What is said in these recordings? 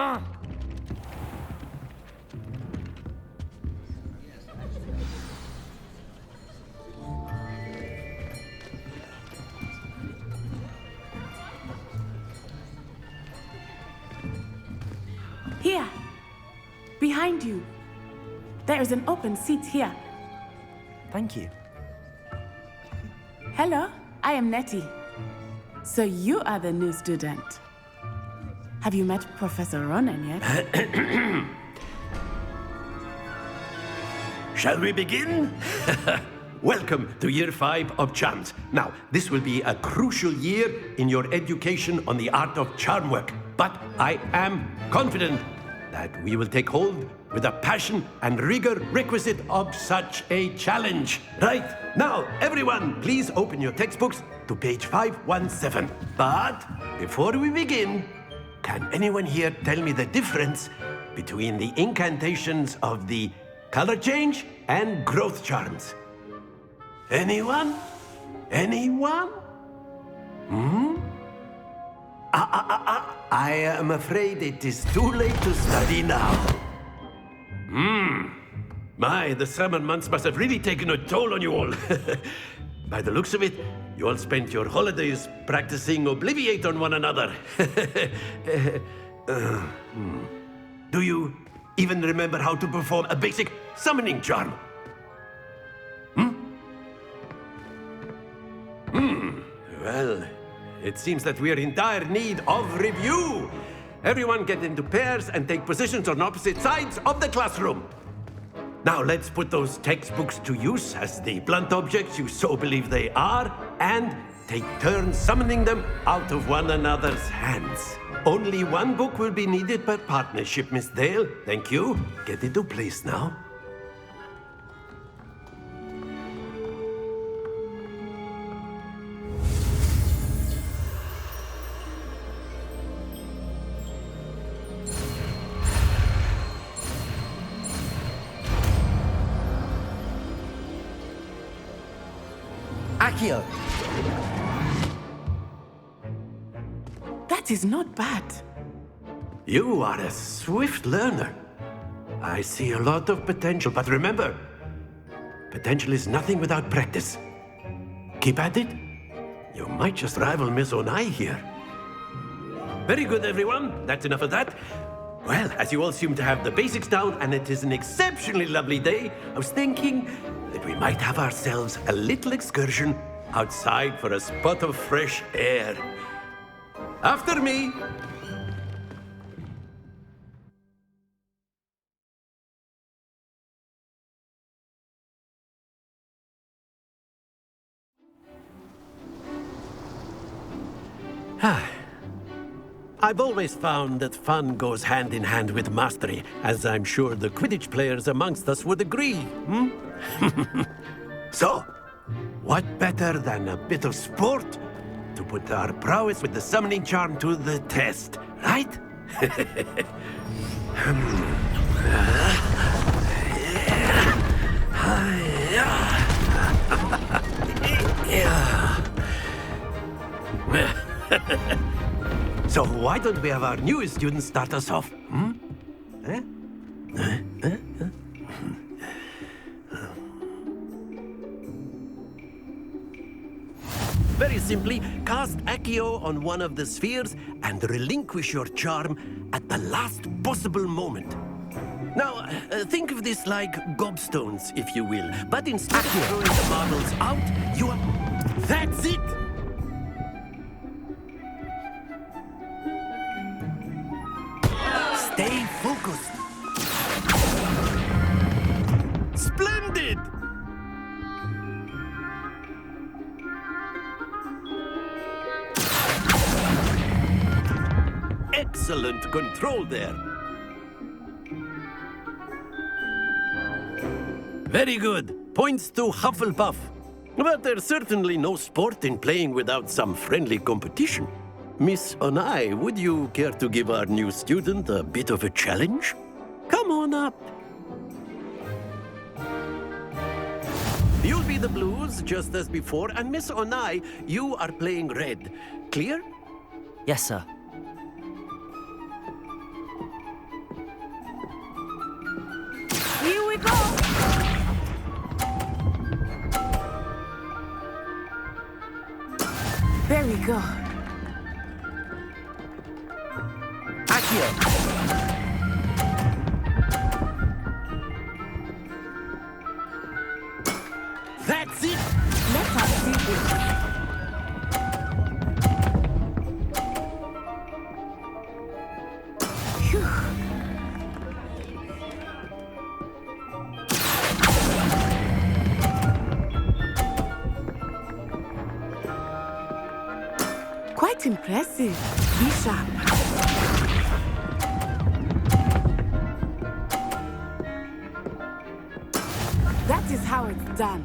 Here, behind you. There is an open seat here. Thank you. Hello, I am Nettie. So you are the new student. Have you met Professor Ronan yet? Shall we begin? Welcome to Year 5 of Charms. Now, this will be a crucial year in your education on the art of charm work. But I am confident that we will take hold with the passion and rigor requisite of such a challenge. Right, now, everyone, please open your textbooks to page 517. But before we begin, can anyone here tell me the difference between the incantations of the color change and growth charms? Anyone? Anyone? I am afraid it is too late to study now. My, the summer months must have really taken a toll on you all. By the looks of it, you all spent your holidays practicing Obliviate on one another. Do you even remember how to perform a basic summoning charm? Well, it seems that we are in dire need of review. Everyone get into pairs and take positions on opposite sides of the classroom. Now let's put those textbooks to use as the blunt objects you so believe they are, and take turns summoning them out of one another's hands. Only one book will be needed per partnership, Miss Dale. Thank you. Get into place now. Accio! That is not bad. You are a swift learner. I see a lot of potential, but remember, potential is nothing without practice. Keep at it. You might just rival Miss Onai here. Very good, everyone. That's enough of that. Well, as you all seem to have the basics down, and it is an exceptionally lovely day, I was thinking that we might have ourselves a little excursion outside for a spot of fresh air. After me. I've always found that fun goes hand in hand with mastery, as I'm sure the Quidditch players amongst us would agree. So, what better than a bit of sport to put our prowess with the summoning charm to the test, right? So why don't we have our newest student start us off? Very simply, cast Accio on one of the spheres and relinquish your charm at the last possible moment. Now, think of this like gobstones, if you will. But instead of throwing the marbles out, you are... That's it! Stay focused. Splendid! Excellent control there. Very good. Points to Hufflepuff. But there's certainly no sport in playing without some friendly competition. Miss Onai, would you care to give our new student a bit of a challenge? Come on up. You'll be the blues, just as before, and Miss Onai, you are playing red. Clear? Yes, sir. Here we go! There we go. Accio. That's it! Let us see this. Phew. Quite impressive. Be sharp. That is how it's done.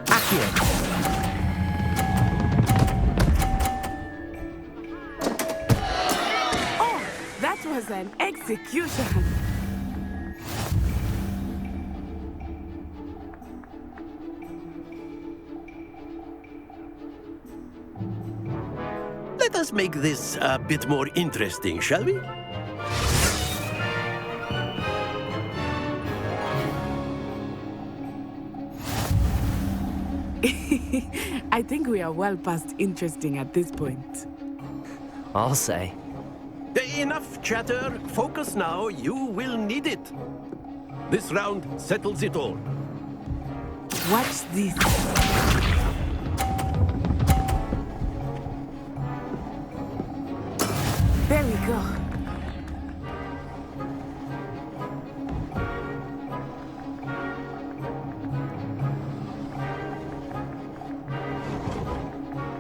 Accio. Oh, that was an execution. Let us make this a bit more interesting, shall we? I think we are well past interesting at this point. I'll say. Enough chatter. Focus now. You will need it. This round settles it all. Watch this. There we go.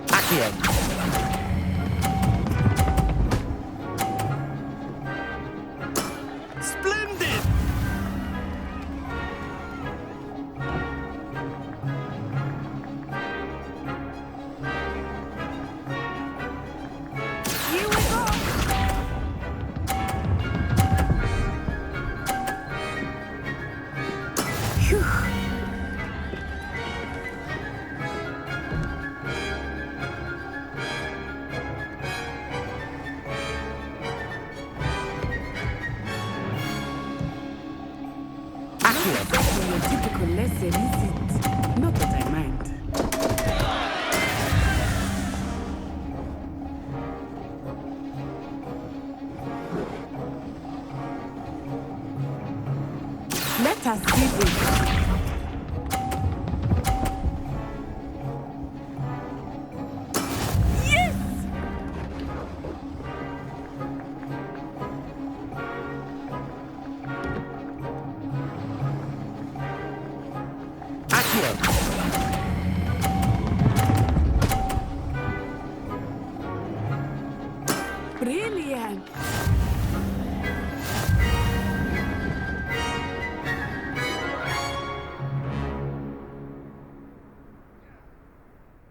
Accio. Splendid! Here we go. Phew. Accio. Exactly your typical lesson, is it? Not that I mind. Let us see this. Yes! Accio. Brilliant.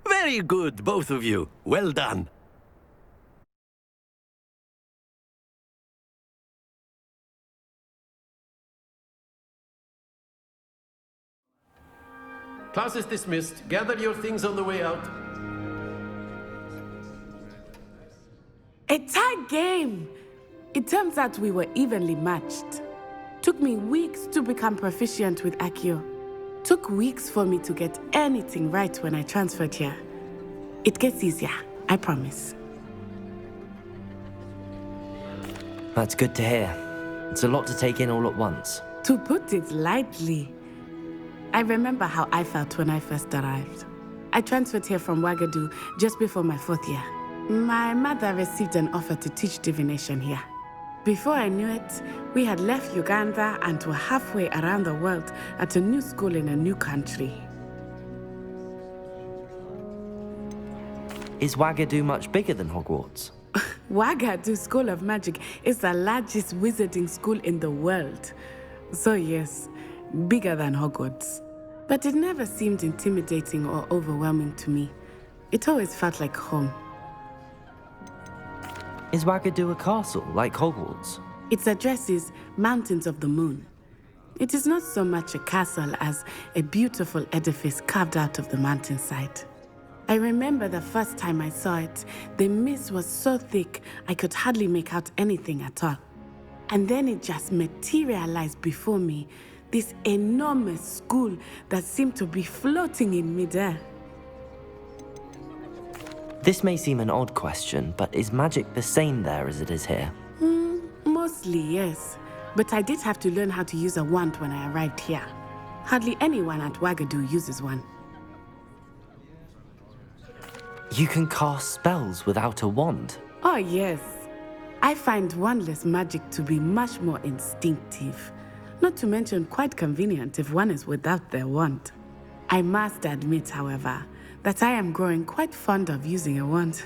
Very good, both of you. Well done. Class is dismissed. Gather your things on the way out. A tight game. It turns out we were evenly matched. Took me weeks to become proficient with Accio. Took weeks for me to get anything right when I transferred here. It gets easier, I promise. That's good to hear. It's a lot to take in all at once. To put it lightly, I remember how I felt when I first arrived. I transferred here from Wagadu just before my 4th year. My mother received an offer to teach divination here. Before I knew it, we had left Uganda and were halfway around the world at a new school in a new country. Is Wagadu much bigger than Hogwarts? Wagadu School of Magic is the largest wizarding school in the world. So yes, bigger than Hogwarts. But it never seemed intimidating or overwhelming to me. It always felt like home. Is Wagadu a castle, like Hogwarts? Its address is Mountains of the Moon. It is not so much a castle as a beautiful edifice carved out of the mountainside. I remember the first time I saw it, the mist was so thick I could hardly make out anything at all. And then it just materialized before me. This enormous school that seemed to be floating in midair. This may seem an odd question, but is magic the same there as it is here? Mostly, yes. But I did have to learn how to use a wand when I arrived here. Hardly anyone at Wagadu uses one. You can cast spells without a wand. Oh, yes. I find wandless magic to be much more instinctive. Not to mention quite convenient if one is without their wand. I must admit, however, that I am growing quite fond of using a wand.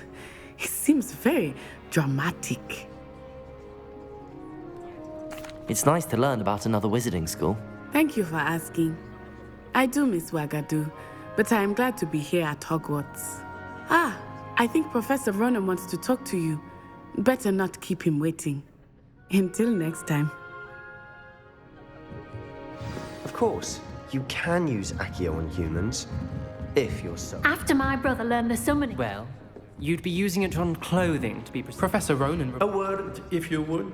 It seems very dramatic. It's nice to learn about another wizarding school. Thank you for asking. I do miss Wagadu, but I am glad to be here at Hogwarts. I think Professor Ronan wants to talk to you. Better not keep him waiting. Until next time. Of course, you can use Accio on humans, if you're so... After my brother learned the summoning... Well, you'd be using it on clothing to be precise. Professor Ronan... A word, if you would.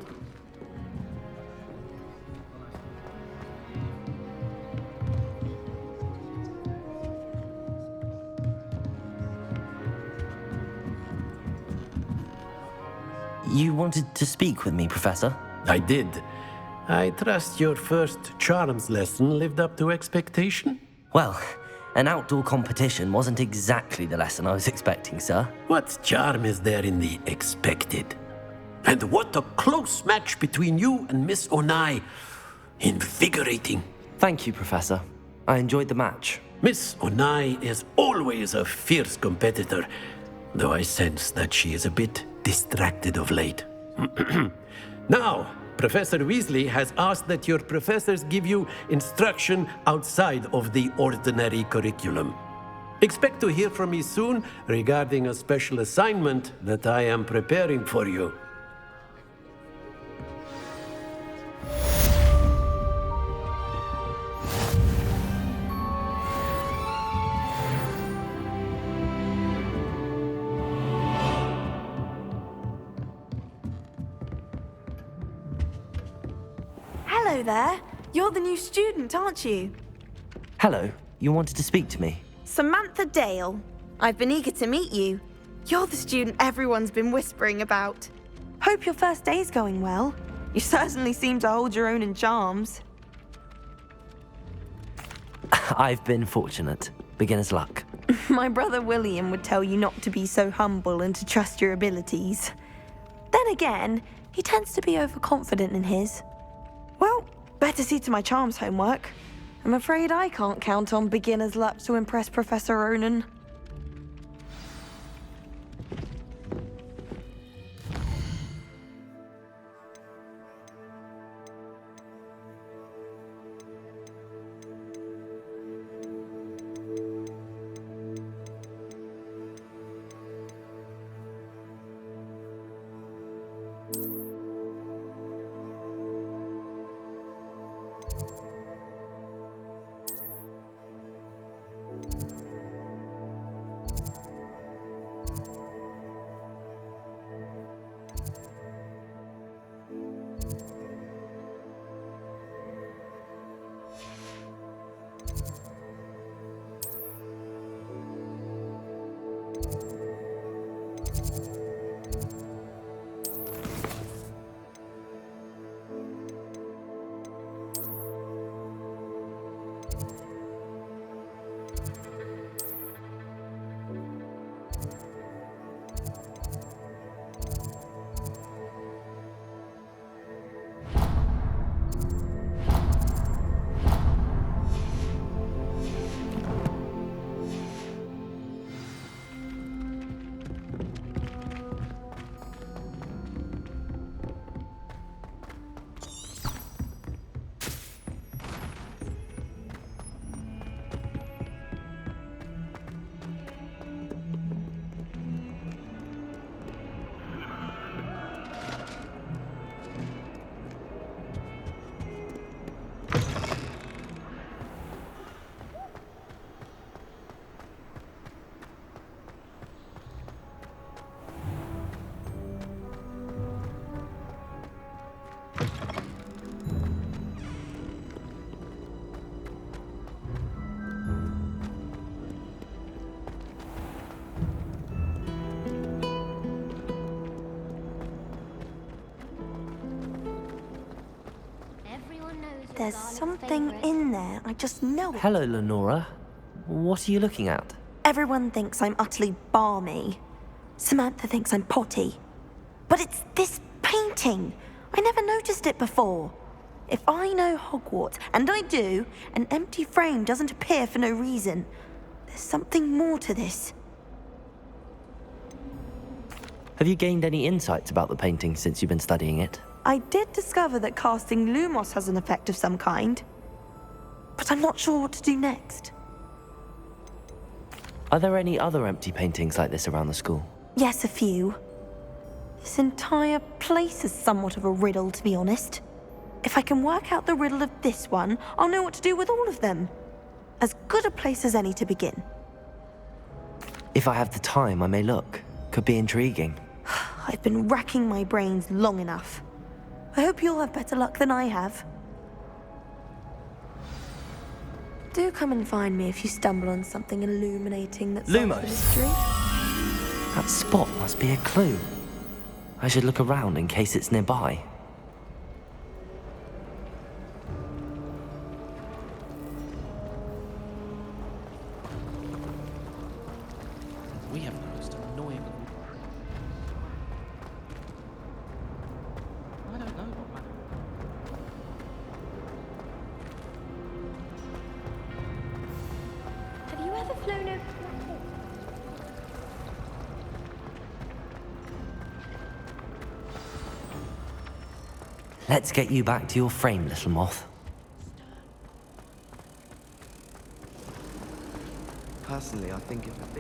You wanted to speak with me, Professor? I did. I trust your first charms lesson lived up to expectation? Well, an outdoor competition wasn't exactly the lesson I was expecting, sir. What charm is there in the expected? And what a close match between you and Miss Onai. Invigorating. Thank you, Professor. I enjoyed the match. Miss Onai is always a fierce competitor, though I sense that she is a bit distracted of late. Now, Professor Weasley has asked that your professors give you instruction outside of the ordinary curriculum. Expect to hear from me soon regarding a special assignment that I am preparing for you. Hello there. You're the new student, aren't you? Hello, you wanted to speak to me? Samantha Dale. I've been eager to meet you. You're the student everyone's been whispering about. Hope your first day's going well. You certainly seem to hold your own in charms. I've been fortunate. Beginner's luck. My brother William would tell you not to be so humble and to trust your abilities. Then again, he tends to be overconfident in his. Well, better see to my charms homework. I'm afraid I can't count on beginner's luck to impress Professor Ronan. there's something in there. I just know it. Hello, Lenora. What are you looking at? Everyone thinks I'm utterly balmy. Samantha thinks I'm potty. But it's this painting. I never noticed it before. If I know Hogwarts, and I do, an empty frame doesn't appear for no reason. There's something more to this. Have you gained any insights about the painting since you've been studying it? I did discover that casting Lumos has an effect of some kind. But I'm not sure what to do next. Are there any other empty paintings like this around the school? Yes, a few. This entire place is somewhat of a riddle, to be honest. If I can work out the riddle of this one, I'll know what to do with all of them. As good a place as any to begin. If I have the time, I may look. Could be intriguing. I've been racking my brains long enough. I hope you'll have better luck than I have. Do come and find me if you stumble on something illuminating that solves the Lumos. mystery. That spot must be a clue. I should look around in case it's nearby. We have the most annoying. I don't know what man. Have you ever flown over? Let's get you back to your frame, little moth. Personally, I think you're better.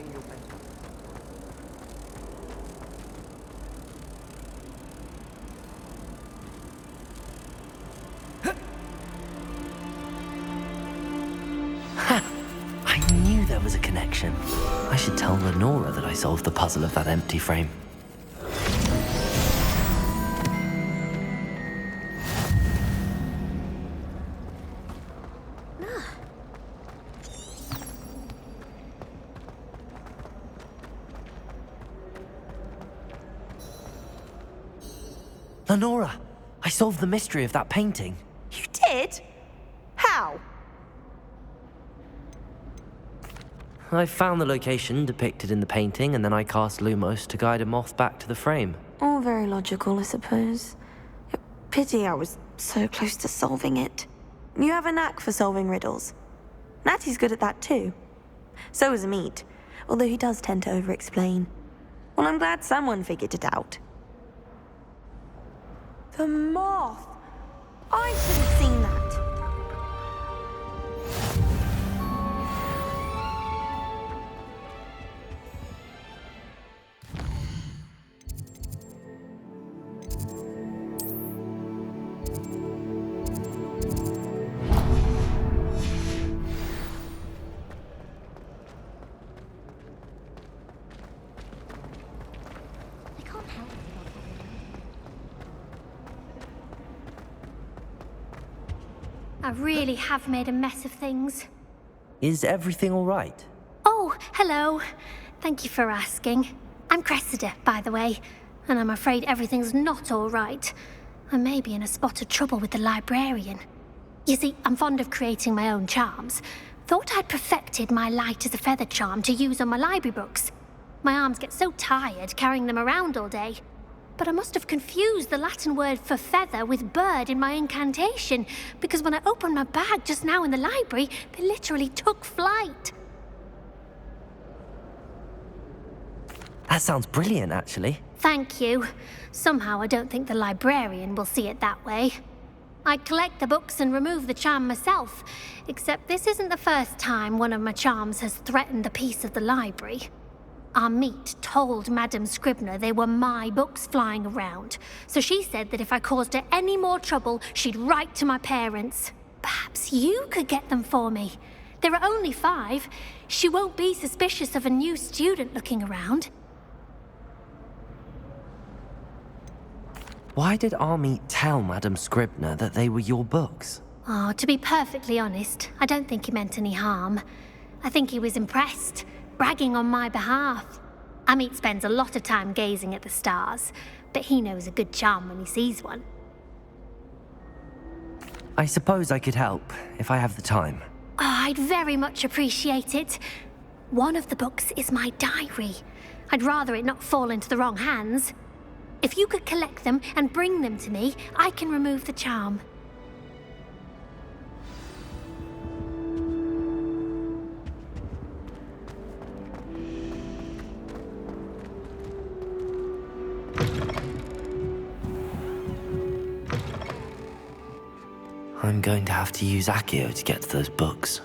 I knew there was a connection. I should tell Lenora that I solved the puzzle of that empty frame. Lenora, I solved the mystery of that painting. You did? How? I found the location depicted in the painting, and then I cast Lumos to guide a moth back to the frame. All very logical, I suppose. Pity I was so close to solving it. You have a knack for solving riddles. Natty's good at that too. So is Amit, although he does tend to over-explain. Well, I'm glad someone figured it out. The moth! I should have seen that. I can't help it. I really have made a mess of things. Is everything all right? Oh, hello. Thank you for asking. I'm Cressida, by the way, and I'm afraid everything's not all right. I may be in a spot of trouble with the librarian. You see, I'm fond of creating my own charms. Thought I'd perfected my light as a feather charm to use on my library books. My arms get so tired carrying them around all day. But I must have confused the Latin word for feather with bird in my incantation, because when I opened my bag just now in the library, they literally took flight. That sounds brilliant, actually. Thank you. Somehow I don't think the librarian will see it that way. I collect the books and remove the charm myself, except this isn't the first time one of my charms has threatened the peace of the library. Amit told Madame Scribner they were my books flying around, so she said that if I caused her any more trouble, she'd write to my parents. Perhaps you could get them for me. There are only 5. She won't be suspicious of a new student looking around. Why did Army tell Madame Scribner that they were your books? Oh, to be perfectly honest, I don't think he meant any harm. I think he was impressed, bragging on my behalf. Amit spends a lot of time gazing at the stars, but he knows a good charm when he sees one. I suppose I could help, if I have the time. Oh, I'd very much appreciate it. One of the books is my diary. I'd rather it not fall into the wrong hands. If you could collect them and bring them to me, I can remove the charm. I'm going to have to use Accio to get to those books.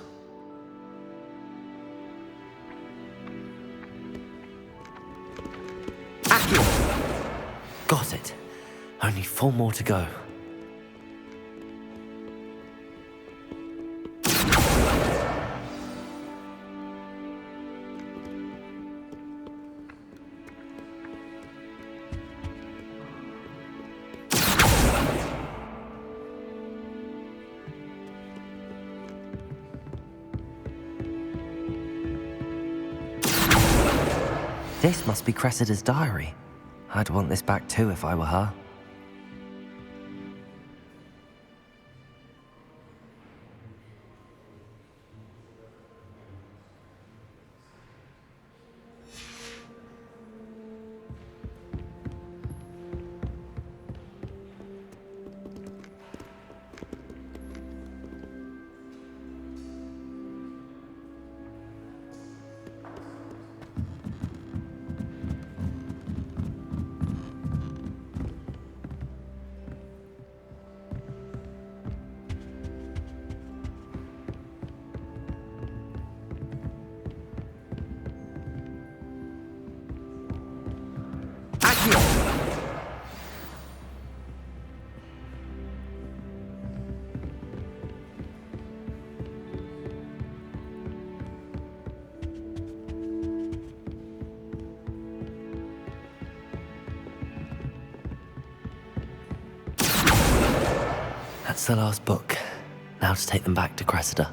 Accio! Got it. Only 4 more to go. This must be Cressida's diary. I'd want this back too if I were her. That's the last book. Now to take them back to Cressida.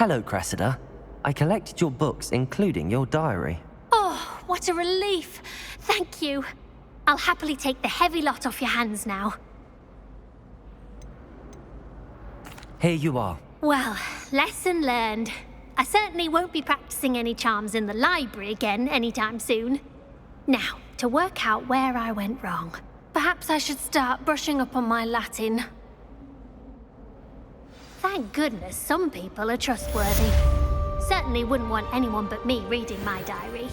Hello, Cressida. I collected your books, including your diary. Oh, what a relief. Thank you. I'll happily take the heavy lot off your hands now. Here you are. Well, lesson learned. I certainly won't be practicing any charms in the library again anytime soon. Now, to work out where I went wrong. Perhaps I should start brushing up on my Latin. Thank goodness some people are trustworthy. Certainly wouldn't want anyone but me reading my diary.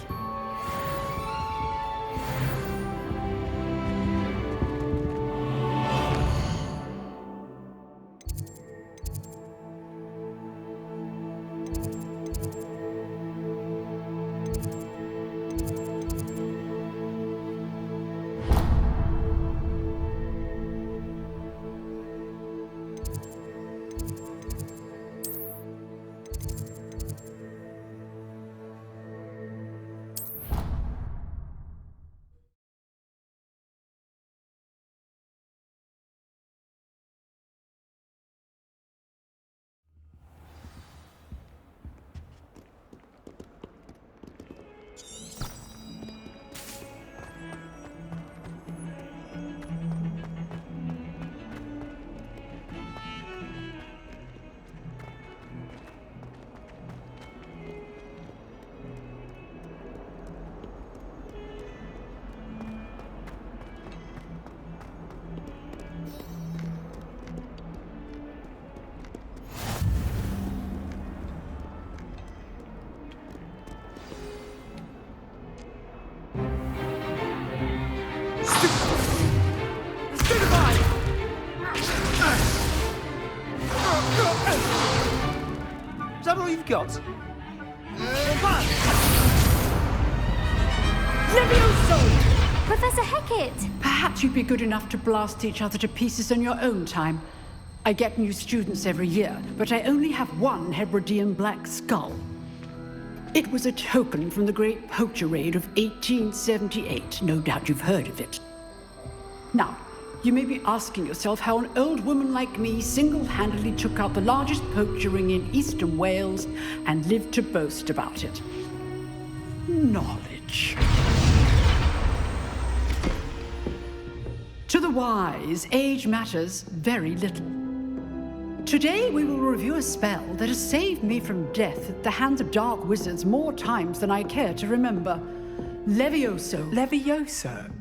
Is that all you've got? Levioso! Professor Hecat! Perhaps you'd be good enough to blast each other to pieces in your own time. I get new students every year, but I only have one Hebridean black skull. It was a token from the Great Poacher Raid of 1878. No doubt you've heard of it. Now, you may be asking yourself how an old woman like me single-handedly took out the largest poacher ring in eastern Wales and lived to boast about it. Knowledge. To the wise, age matters very little. Today we will review a spell that has saved me from death at the hands of dark wizards more times than I care to remember. Levioso. Levioso?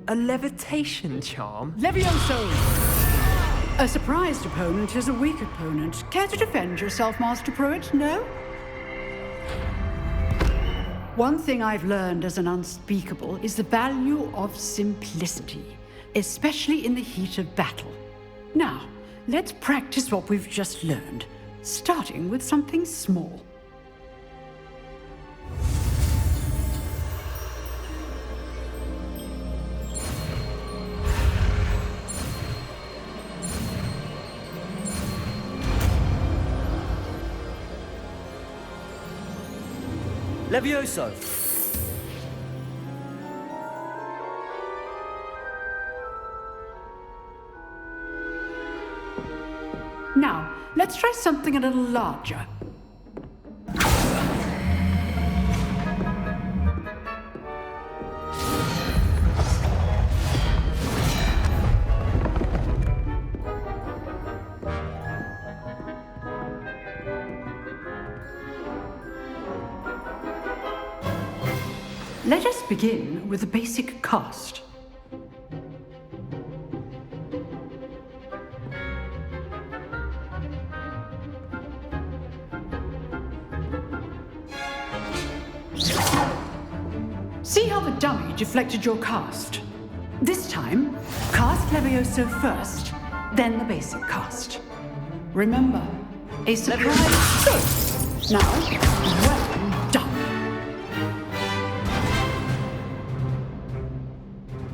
A levitation charm? Levioso! A surprised opponent is a weak opponent. Care to defend yourself, Master Pruitt? No? One thing I've learned as an unspeakable is the value of simplicity, especially in the heat of battle. Now, let's practice what we've just learned, starting with something small. Levioso! Now, let's try something a little larger. Let us begin with the basic cast. See how the dummy deflected your cast? This time, cast Levioso first, then the basic cast. Remember, a surprise. Good. Now, well done.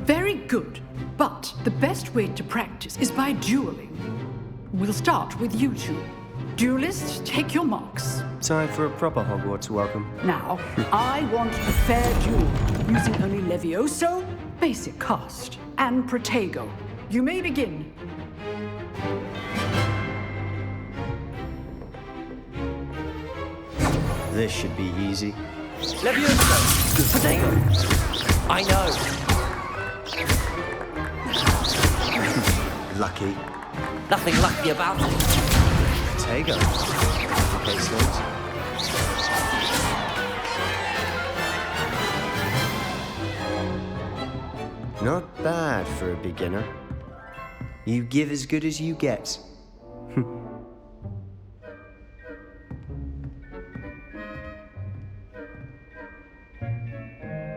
Very good, but the best way to practice is by dueling. We'll start with you two. Duelists, take your marks. Time for a proper Hogwarts welcome. Now, I want a fair duel, using only Levioso, basic cast, and Protego. You may begin. This should be easy. Levioso! Protego! I know! Lucky. Nothing lucky about it. Protego. Excellent. Not bad for a beginner. You give as good as you get.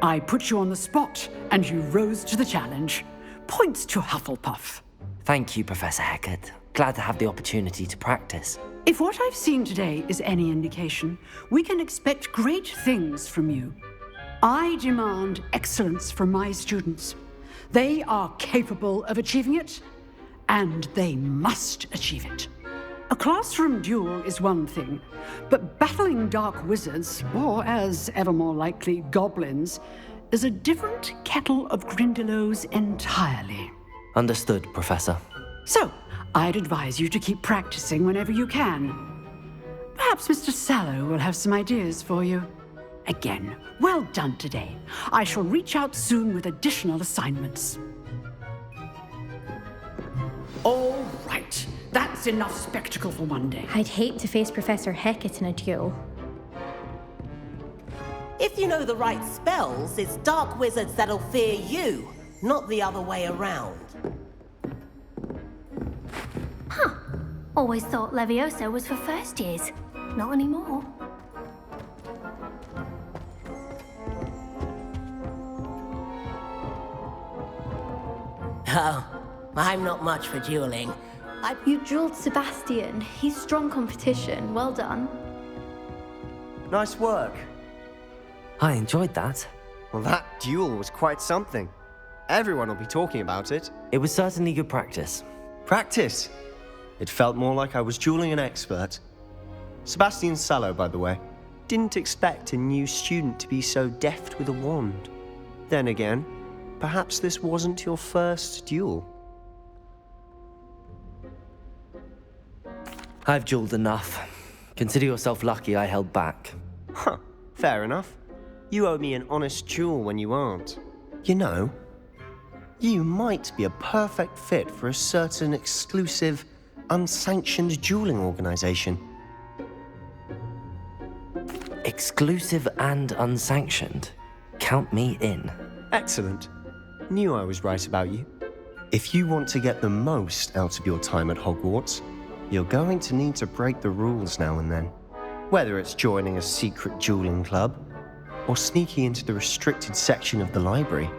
I put you on the spot, and you rose to the challenge. Points to Hufflepuff. Thank you, Professor Hecat. Glad to have the opportunity to practice. If what I've seen today is any indication, we can expect great things from you. I demand excellence from my students. They are capable of achieving it, and they must achieve it. A classroom duel is one thing, but battling dark wizards, or as ever more likely, goblins, is a different kettle of Grindylows entirely. Understood, Professor. So, I'd advise you to keep practicing whenever you can. Perhaps Mr. Sallow will have some ideas for you. Again, well done today. I shall reach out soon with additional assignments. All right. That's enough spectacle for one day. I'd hate to face Professor Hecat in a duel. If you know the right spells, it's dark wizards that'll fear you, not the other way around. Huh. Always thought Levioso was for first years. Not anymore. Oh, I'm not much for dueling. You dueled Sebastian. He's strong competition. Well done. Nice work. I enjoyed that. Well, that duel was quite something. Everyone will be talking about it. It was certainly good practice. Practice? It felt more like I was dueling an expert. Sebastian Sallow, by the way. Didn't expect a new student to be so deft with a wand. Then again, perhaps this wasn't your first duel. I've dueled enough. Consider yourself lucky I held back. Huh, fair enough. You owe me an honest duel when you aren't. You know, you might be a perfect fit for a certain exclusive, unsanctioned dueling organization. Exclusive and unsanctioned. Count me in. Excellent. Knew I was right about you. If you want to get the most out of your time at Hogwarts, you're going to need to break the rules now and then. Whether it's joining a secret dueling club, or sneaking into the restricted section of the library,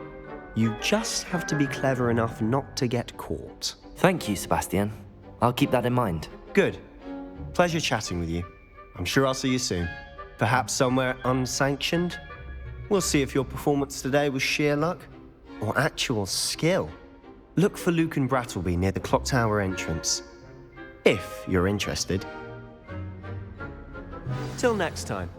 you just have to be clever enough not to get caught. Thank you, Sebastian. I'll keep that in mind. Good. Pleasure chatting with you. I'm sure I'll see you soon. Perhaps somewhere unsanctioned? We'll see if your performance today was sheer luck or actual skill. Look for Luke and Brattleby near the clock tower entrance, if you're interested. Till next time.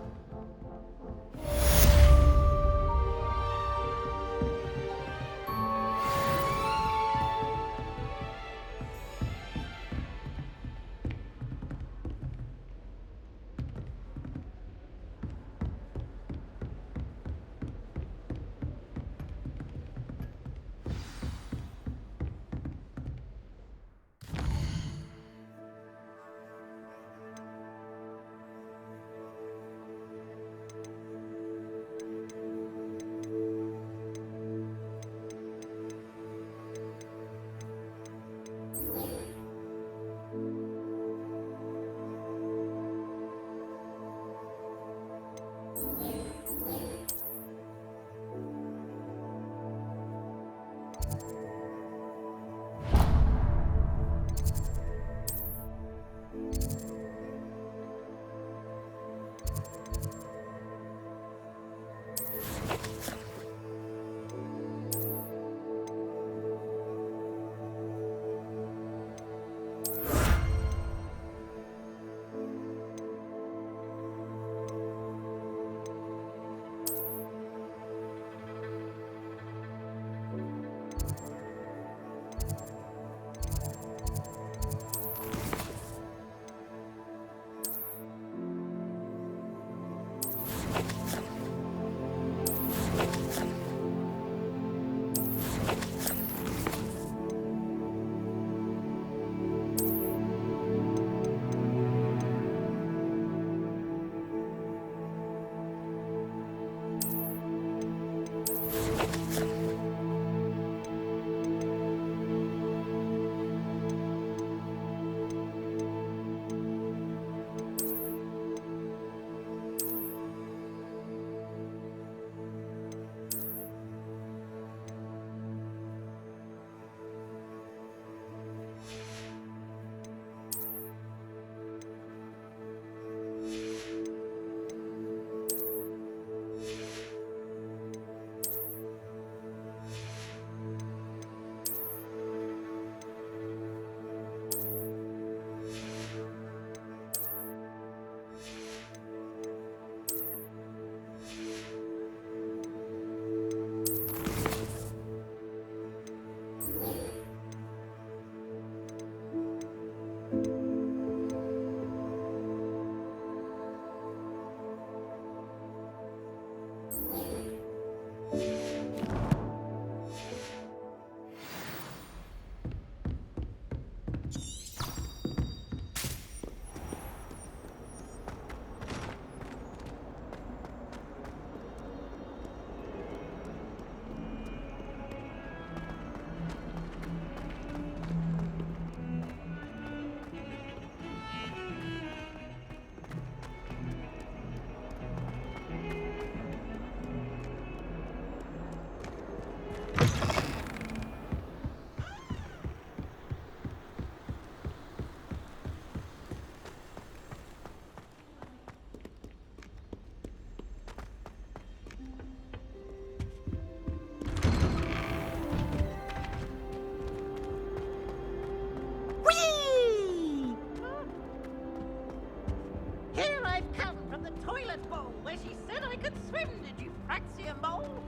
Apraxia mole?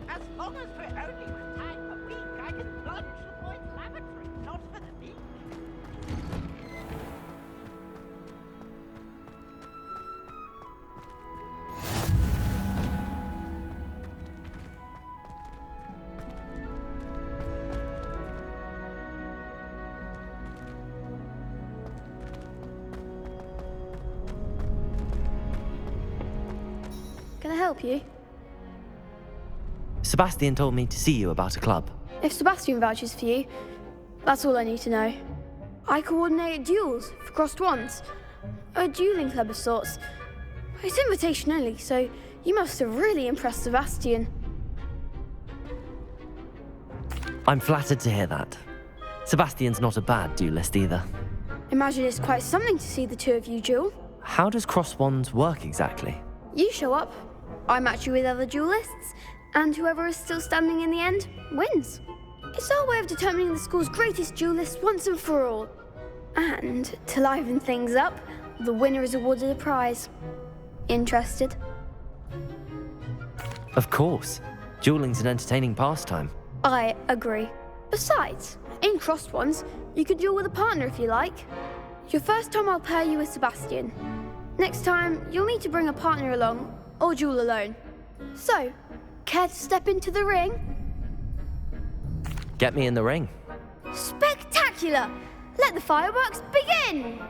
As long as we're only with time a week, I can plunge the boy's lavatory, not for the meek. Can I help you? Sebastian told me to see you about a club. If Sebastian vouches for you, that's all I need to know. I coordinate duels for crossed wands. A dueling club of sorts. It's invitation only, so you must have really impressed Sebastian. I'm flattered to hear that. Sebastian's not a bad duelist either. Imagine it's quite something to see the two of you duel. How does cross wands work exactly? You show up, I match you with other duelists, and whoever is still standing in the end wins. It's our way of determining the school's greatest duelist once and for all. And to liven things up, the winner is awarded a prize. Interested? Of course. Dueling's an entertaining pastime. I agree. Besides, in crossed ones, you could duel with a partner if you like. Your first time I'll pair you with Sebastian. Next time, you'll need to bring a partner along, or duel alone. So, care to step into the ring? Get me in the ring. Spectacular! Let the fireworks begin!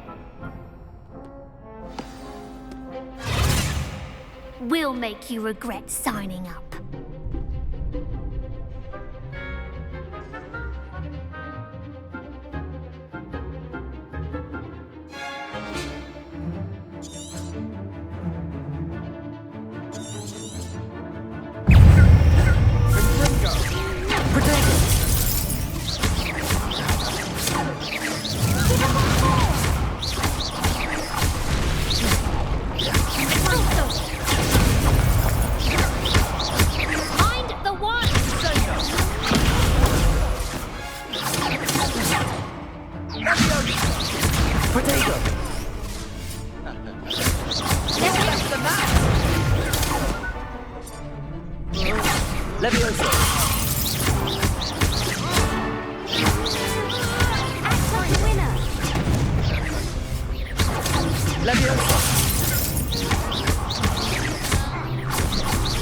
We'll make you regret signing up.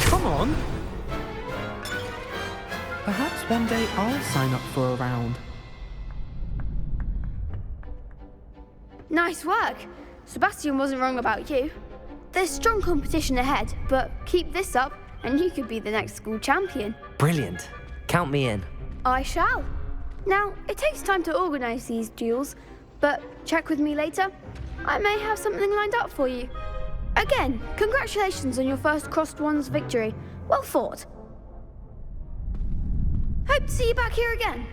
Come on. Perhaps one day I'll sign up for a round. Nice work. Sebastian wasn't wrong about you. There's strong competition ahead, but keep this up and you could be the next school champion. Brilliant. Count me in. I shall. Now, it takes time to organise these duels, but check with me later. I may have something lined up for you. Again, congratulations on your first crossed wands victory. Well fought. Hope to see you back here again.